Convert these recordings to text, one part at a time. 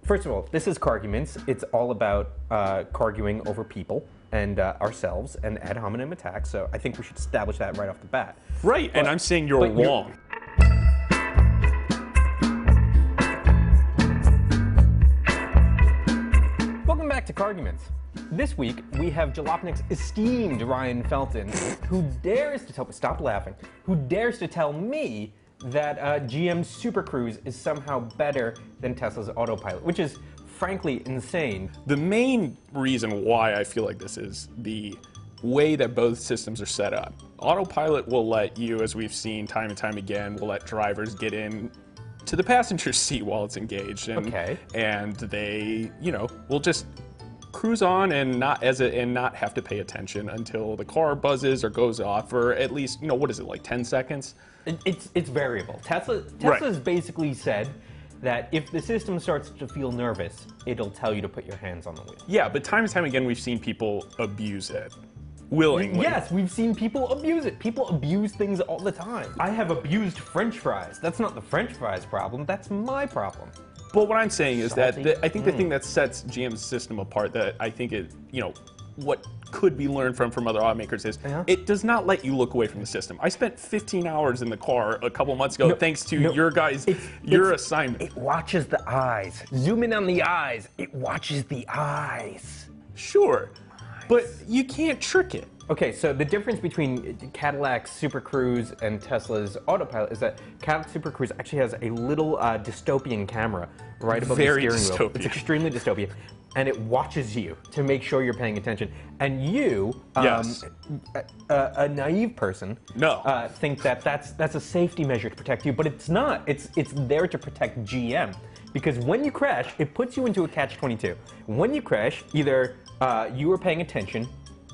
First of all, this is Carguments. It's all about carguing over people and ourselves and ad hominem attacks. So I think we should establish that right off the bat. Right, and I'm saying you're wrong. Welcome back to Carguments. This week, we have Jalopnik's esteemed Ryan Felton, who dares to tell, stop laughing, who dares to tell me that GM's Super Cruise is somehow better than Tesla's Autopilot, which is frankly insane. The main reason why I feel like this is the way that both systems are set up. Autopilot will let you, as we've seen time and time again, will let drivers get in to the passenger seat while it's engaged, and and they, you know, will just cruise on and not have to pay attention until the car buzzes or goes off, or at least, you know, what is it, like 10 seconds? It's variable. Tesla's basically said that if the system starts to feel nervous, it'll tell you to put your hands on the wheel. Yeah, but time and time again, we've seen people abuse it. Willingly. Yes, we've seen people abuse it. People abuse things all the time. I have abused French fries. That's not the French fries problem, that's my problem. But what I'm saying is that I think the thing that sets GM's system apart, that I think it, you know, what could be learned from other automakers is it does not let you look away from the system. I spent 15 hours in the car a couple months ago thanks to your assignment. It watches the eyes. Zoom in on the eyes. It watches the eyes. Sure, but you can't trick it. Okay, so the difference between Cadillac's Super Cruise and Tesla's Autopilot is that Cadillac Super Cruise actually has a little dystopian camera right above the steering wheel. It's extremely dystopian. And it watches you to make sure you're paying attention. And you, a naive person, think that that's a safety measure to protect you, but it's not. It's there to protect GM. Because when you crash, it puts you into a catch-22. When you crash, either you are paying attention,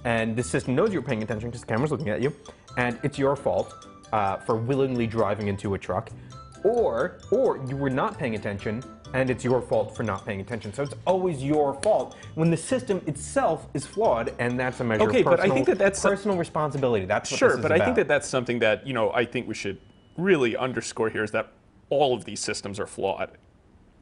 and the system knows you're paying attention because the camera's looking at you, and it's your fault for willingly driving into a truck, or you were not paying attention, and it's your fault for not paying attention. So it's always your fault when the system itself is flawed, and that's a measure of personal, but I think that's personal responsibility. That's what this is but about. I think that's something that, you know, I think we should really underscore here, is that all of these systems are flawed.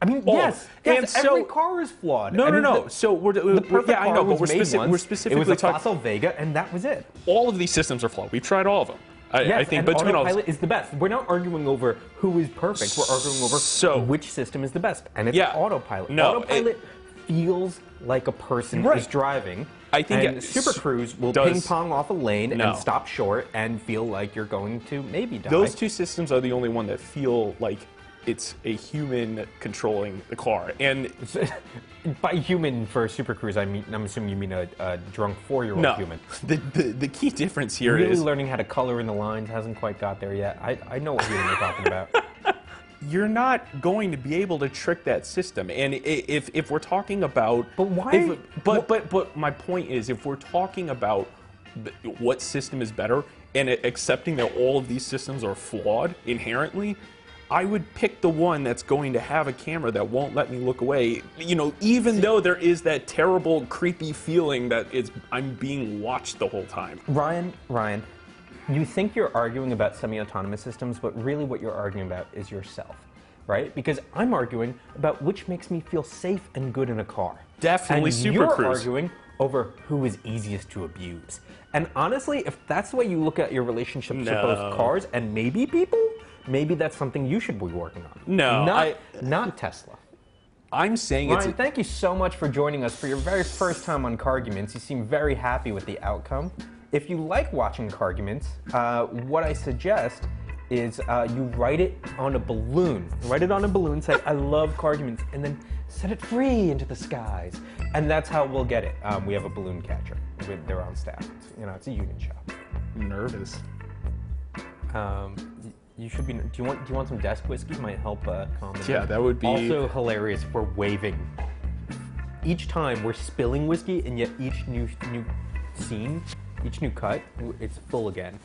I mean, yes, every car is flawed. No. So the perfect car I know, but was made once. we're specifically it was a talking. Fossil Vega, and that was it. All of these systems are flawed. We've tried all of them. I think and between Autopilot is the best. We're not arguing over who is perfect. We're arguing over which system is the best, and it's Autopilot. Autopilot feels like a person is driving. I think and Super Cruise will ping pong off a lane and stop short and feel like you're going to maybe die. Those two systems are the only one that feel like it's a human controlling the car. And by human for Super Cruise, I'm assuming you mean a drunk 4-year-old human. The key difference here is really learning how to color in the lines. Hasn't quite got there yet. I know what human you're talking about. You're not going to be able to trick that system. And if we're talking about, but why? But my point is, if we're talking about what system is better and accepting that all of these systems are flawed inherently, I would pick the one that's going to have a camera that won't let me look away, you know, even though there is that terrible, creepy feeling that I'm being watched the whole time. Ryan, you think you're arguing about semi-autonomous systems, but really what you're arguing about is yourself, right? Because I'm arguing about which makes me feel safe and good in a car. Definitely Super Cruise. You're arguing over who is easiest to abuse. And honestly, if that's the way you look at your relationships with both cars and maybe people, maybe that's something you should be working on. No, not Tesla. I'm saying Ryan, thank you so much for joining us for your very first time on Carguments. You seem very happy with the outcome. If you like watching Carguments, what I suggest is you write it on a balloon. Write it on a balloon, say, I love Carguments, and then set it free into the skies. And that's how we'll get it. We have a balloon catcher. They're on staff. It's a union shop. I'm nervous. You should be. Do you want some desk whiskey? Might help calm the Yeah, that would be also hilarious if we're waving. Each time we're spilling whiskey, and yet each new scene, each new cut, it's full again.